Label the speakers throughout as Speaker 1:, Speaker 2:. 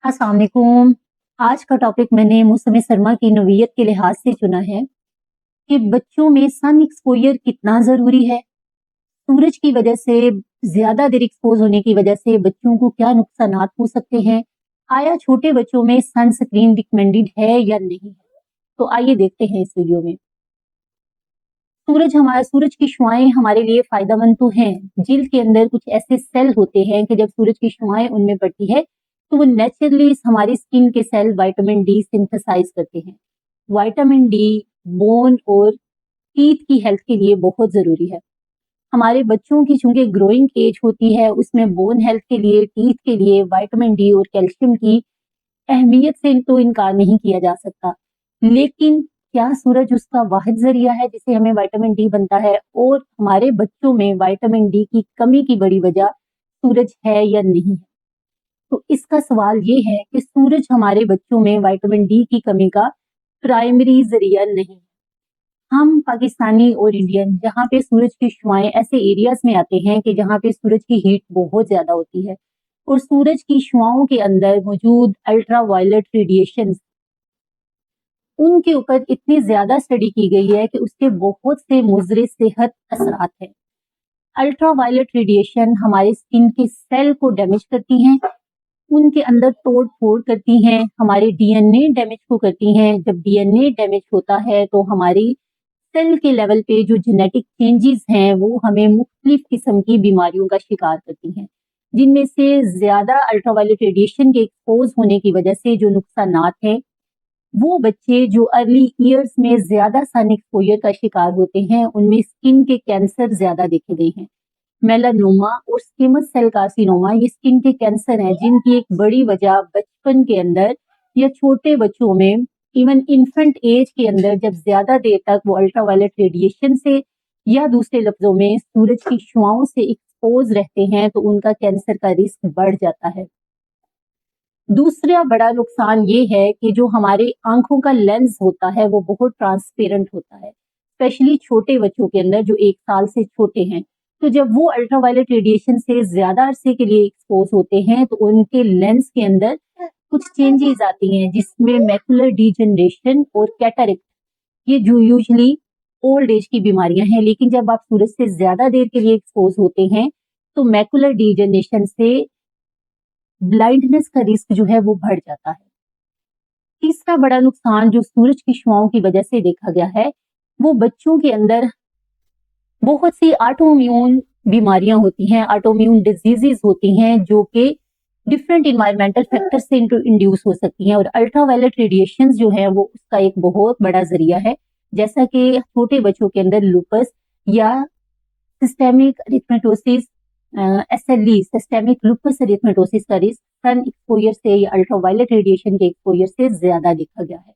Speaker 1: अस्सलाम वालेकुम। आज का टॉपिक मैंने मौसम सरमा की नोयत के लिहाज से चुना है कि बच्चों में सन एक्सपोजर कितना ज़रूरी है। सूरज की वजह से ज़्यादा देर एक्सपोज होने की वजह से बच्चों को क्या नुकसानात हो सकते हैं। आया छोटे बच्चों में सनस्क्रीन रिकमेंडेड है या नहीं है? तो आइए देखते हैं इस वीडियो में। सूरज की शुआएं हमारे लिए फायदेमंद तो हैं। जिल्द के अंदर कुछ ऐसे सेल होते हैं कि जब सूरज की शुआएं उनमें पड़ती है तो वो नेचुरली हमारी स्किन के सेल विटामिन डी सिंथेसाइज करते हैं। विटामिन डी बोन और टीथ की हेल्थ के लिए बहुत जरूरी है। हमारे बच्चों की चूंकि ग्रोइंग एज होती है उसमें बोन हेल्थ के लिए, टीथ के लिए विटामिन डी और कैल्शियम की अहमियत से तो इनकार नहीं किया जा सकता। लेकिन क्या सूरज उसका वाहिद जरिया है जिससे हमें विटामिन डी बनता है? और हमारे बच्चों में विटामिन डी की कमी की बड़ी वजह सूरज है या नहीं है? तो इसका सवाल ये है कि सूरज हमारे बच्चों में विटामिन डी की कमी का प्राइमरी जरिया नहीं है। हम पाकिस्तानी और इंडियन जहाँ पे सूरज की शुआएं ऐसे एरियाज में आते हैं कि जहाँ पे सूरज की हीट बहुत ज्यादा होती है और सूरज की शुआओं के अंदर मौजूद अल्ट्रा वायलेट रेडिएशन, उनके ऊपर इतनी ज्यादा स्टडी की गई है कि उसके बहुत से मुज़र सेहत असरात हैं। अल्ट्रा वायलेट रेडिएशन हमारे स्किन के सेल को डैमेज करती हैं, उनके अंदर तोड़ फोड़ करती हैं, हमारे डीएनए डैमेज को करती हैं। जब डीएनए डैमेज होता है तो हमारी सेल के लेवल पे जो जेनेटिक चेंजेस हैं वो हमें मुख्तलिफ किस्म की बीमारियों का शिकार करती हैं, जिनमें से ज्यादा अल्ट्रावायलेट रेडिएशन के एक्सपोज होने की वजह से जो नुकसानात हैं वो बच्चे जो अर्ली ईयर्स में ज्यादा सन एक्सपोजर का शिकार होते हैं उनमें स्किन के कैंसर ज्यादा देखे गए हैं। मेलानोमा और स्क्विमस सेल कार्सिनोमा ये स्किन के कैंसर हैं जिनकी एक बड़ी वजह बचपन के अंदर या छोटे बच्चों में, इवन इन्फेंट एज के अंदर जब ज्यादा देर तक वो अल्ट्रावायलेट रेडिएशन से या दूसरे लफ्जों में सूरज की शुआओं से एक्सपोज रहते हैं तो उनका कैंसर का रिस्क बढ़ जाता है। दूसरा बड़ा नुकसान ये है कि जो हमारे आंखों का लेंस होता है वो बहुत ट्रांसपेरेंट होता है, स्पेशली छोटे बच्चों के अंदर जो 1 साल से छोटे हैं। तो जब वो अल्ट्रावायलेट रेडिएशन से ज्यादा अरसे के लिए एक्सपोज होते हैं तो उनके लेंस के अंदर कुछ चेंजेस आती हैं जिसमें मैकुलर डीजनरेशन और कैटरेक्ट, ये जो यूजली ओल्ड एज की बीमारियां हैं। लेकिन जब आप सूरज से ज्यादा देर के लिए एक्सपोज होते हैं तो मैकुलर डीजनरेशन से ब्लाइंडनेस का रिस्क जो है वो बढ़ जाता है। तीसरा बड़ा नुकसान जो सूरज की शुआओं की वजह से देखा गया है वो बच्चों के अंदर बहुत सी ऑटोइम्यून बीमारियां होती हैं, ऑटोइम्यून डिजीजेस होती हैं जो कि डिफरेंट इन्वायरमेंटल फैक्टर से इंड्यूस हो सकती हैं। और अल्ट्रावायलेट रेडिएशन जो है वो उसका एक बहुत बड़ा जरिया है, जैसा कि छोटे बच्चों के अंदर लूपस या सिस्टेमिक एरिथमेटोसिस, एसएलई सिस्टेमिक लूपस एरिथमेटोसिस का रिस्क सन एक्सपोजर से या अल्ट्रावायलेट रेडिएशन के एक्सपोजर से ज्यादा देखा गया है।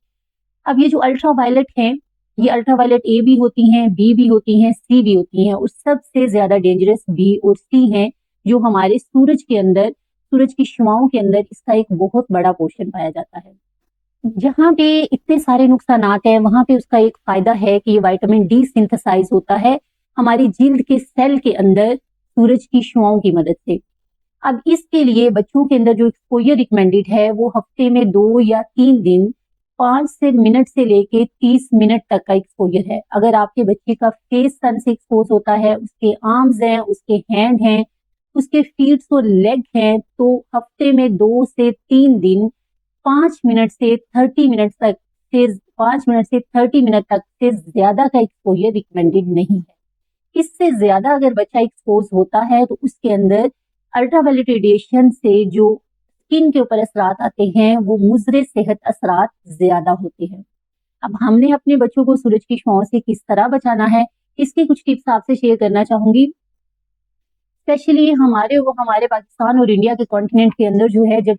Speaker 1: अब ये जो अल्ट्रावायलेट है ये अल्ट्रावायलेट ए भी होती हैं, बी भी होती हैं, सी भी होती हैं और सबसे ज्यादा डेंजरस बी और सी हैं जो हमारे सूरज के अंदर, सूरज की शुआओं के अंदर इसका एक बहुत बड़ा पोर्शन पाया जाता है। जहाँ पे इतने सारे नुकसानात हैं वहां पे उसका एक फायदा है कि ये विटामिन डी सिंथेसाइज होता है हमारी जिल्द के सेल के अंदर सूरज की शुआओं की मदद से। अब इसके लिए बच्चों के अंदर जो एक्सपोजर रिकमेंडेड है वो हफ्ते में 2 या 3 दिन 5 मिनट से लेके 30 मिनट तक का एक्सपोजर है। अगर आपके बच्चे का फेस सन से एक्सपोज होता है, उसके आर्म्स हैं, उसके हैंड हैं, उसके फीट और लेग हैं, तो हफ्ते में 2 से 3 दिन 5 मिनट से 30 मिनट तक से 5 मिनट से 30 मिनट तक से ज्यादा का एक्सपोजर रिकमेंडेड नहीं है। इससे ज्यादा अगर बच्चा एक्सपोज होता है तो उसके अंदर अल्ट्रावायलेट रेडिएशन से जो स्किन के ऊपर असरात आते हैं वो मुज़र सेहत असरात ज्यादा होते हैं। अब हमने अपने बच्चों को सूरज की छांव से किस तरह बचाना है इसकी कुछ टिप्स आपसे शेयर करना चाहूंगी। स्पेशली हमारे पाकिस्तान और इंडिया के कॉन्टिनेंट के अंदर जो है जब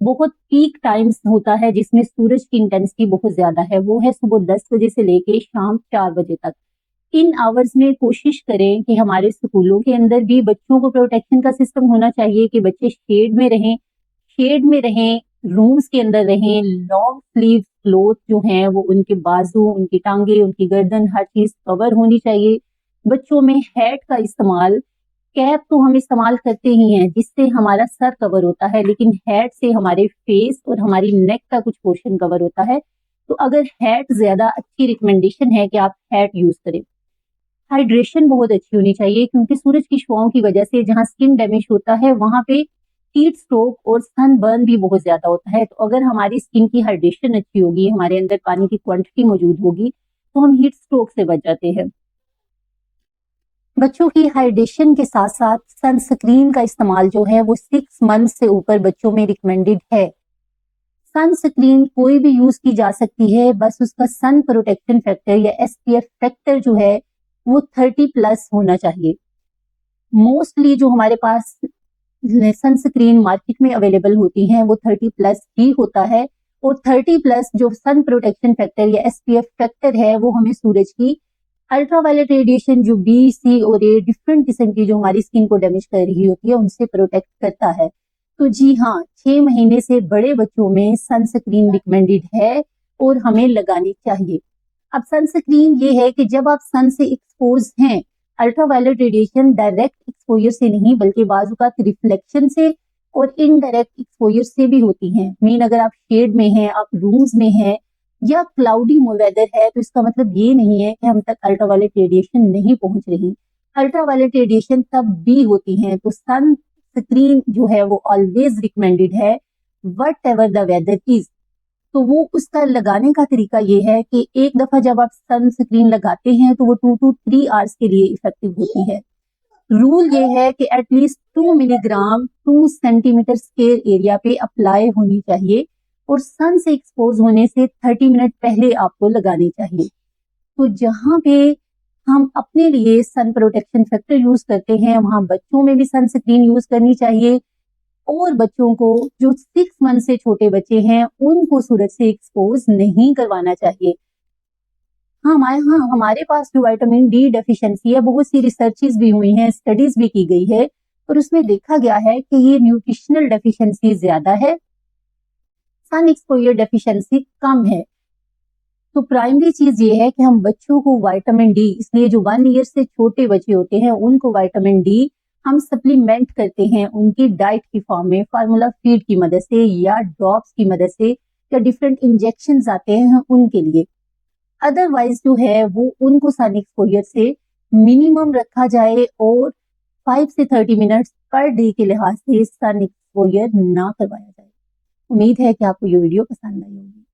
Speaker 1: बहुत पीक टाइम्स होता है जिसमें सूरज की इंटेंसिटी बहुत ज्यादा है, वो है सुबह 10 बजे से लेके शाम 4 बजे तक। इन आवर्स में कोशिश करें कि हमारे स्कूलों के अंदर भी बच्चों को प्रोटेक्शन का सिस्टम होना चाहिए कि बच्चे शेड में रहें, रूम्स के अंदर रहें। लॉन्ग स्लीव क्लोथ जो हैं वो उनके बाजू, उनकी टांगे, उनकी गर्दन, हर चीज कवर होनी चाहिए। बच्चों में हैट का इस्तेमाल कैप तो हम इस्तेमाल करते ही हैं जिससे हमारा सर कवर होता है, लेकिन हैट से हमारे फेस और हमारी नेक का कुछ पोर्शन कवर होता है। तो अगर हैट ज्यादा अच्छी रिकमेंडेशन है कि आप हैट यूज करें। हाइड्रेशन बहुत अच्छी होनी चाहिए क्योंकि सूरज की शुआओं की वजह से जहाँ स्किन डैमेज होता है वहां पे हीट स्ट्रोक और सन बर्न भी बहुत ज्यादा होता है। तो अगर हमारी स्किन की हाइड्रेशन अच्छी होगी, हमारे अंदर पानी की क्वांटिटी मौजूद होगी, तो हम हीट स्ट्रोक से बच जाते हैं। बच्चों की हाइड्रेशन के साथ साथ सनस्क्रीन का इस्तेमाल जो है वो 6 मंथ से ऊपर बच्चों में रिकमेंडेड है। सनस्क्रीन कोई भी यूज की जा सकती है, बस उसका सन प्रोटेक्शन फैक्टर या एसपीएफ फैक्टर जो है वो 30 प्लस होना चाहिए। मोस्टली जो हमारे पास सनस्क्रीन मार्केट में अवेलेबल होती हैं वो 30 प्लस ही होता है, और 30 प्लस जो सन प्रोटेक्शन फैक्टर या एसपीएफ फैक्टर है वो हमें सूरज की अल्ट्रावायलेट रेडिएशन जो बी, सी और ए डिफरेंट किस्म की जो हमारी स्किन को डैमेज कर रही होती है उनसे प्रोटेक्ट करता है। तो जी हाँ, 6 महीने से बड़े बच्चों में सनस्क्रीन रिकमेंडेड है और हमें लगानी चाहिए। अब सनस्क्रीन ये है कि जब आप सन से एक्सपोज हैं, अल्ट्रावायलेट रेडिएशन डायरेक्ट एक्सपोजर से नहीं बल्कि बाजुकात रिफ्लेक्शन से और इनडायरेक्ट एक्सपोजर से भी होती हैं। मीन अगर आप शेड में हैं, आप रूम्स में हैं या क्लाउडी वेदर है, तो इसका मतलब ये नहीं है कि हम तक अल्ट्रावायलेट रेडिएशन नहीं पहुंच रही। अल्ट्रावायलेट रेडिएशन तब भी होती है। तो सन स्क्रीन जो है वो ऑलवेज रिकमेंडेड है whatever the weather is. तो वो उसका लगाने का तरीका ये है कि एक दफा जब आप सनस्क्रीन लगाते हैं तो वो 2 to 3 आवर्स के लिए इफेक्टिव होती है। रूल ये है कि at least 2 milligram 2 centimetre square area पे अप्लाई होनी चाहिए और सन से एक्सपोज होने से 30 मिनट पहले आपको लगानी चाहिए। तो जहां पे हम अपने लिए सन प्रोटेक्शन फैक्टर यूज करते हैं वहां बच्चों में भी सनस्क्रीन यूज करनी चाहिए, और बच्चों को जो 6 मंथ से छोटे बच्चे हैं उनको सूरज से एक्सपोज नहीं करवाना चाहिए। हमारे पास जो विटामिन डी डेफिशिएंसी है, बहुत सी रिसर्चेस भी हुई हैं, स्टडीज भी की गई है और उसमें देखा गया है कि ये न्यूट्रिशनल डेफिशिएंसी ज्यादा है, सन एक्सपोजर डेफिशिएंसी कम है। तो प्राइमरी चीज ये है कि हम बच्चों को विटामिन डी, इसलिए जो 1 ईयर से छोटे बच्चे होते हैं उनको विटामिन डी हम सप्लीमेंट करते हैं उनकी डाइट की फॉर्म में, फार्मूला फीड की मदद से या ड्रॉप्स की मदद से या डिफरेंट इंजेक्शन आते हैं उनके लिए। अदरवाइज जो है वो उनको सन एक्सपोजर से मिनिमम रखा जाए और 5 से 30 मिनट्स पर डे के लिहाज से सन एक्सपोजर ना करवाया जाए। उम्मीद है कि आपको ये वीडियो पसंद आई होगी।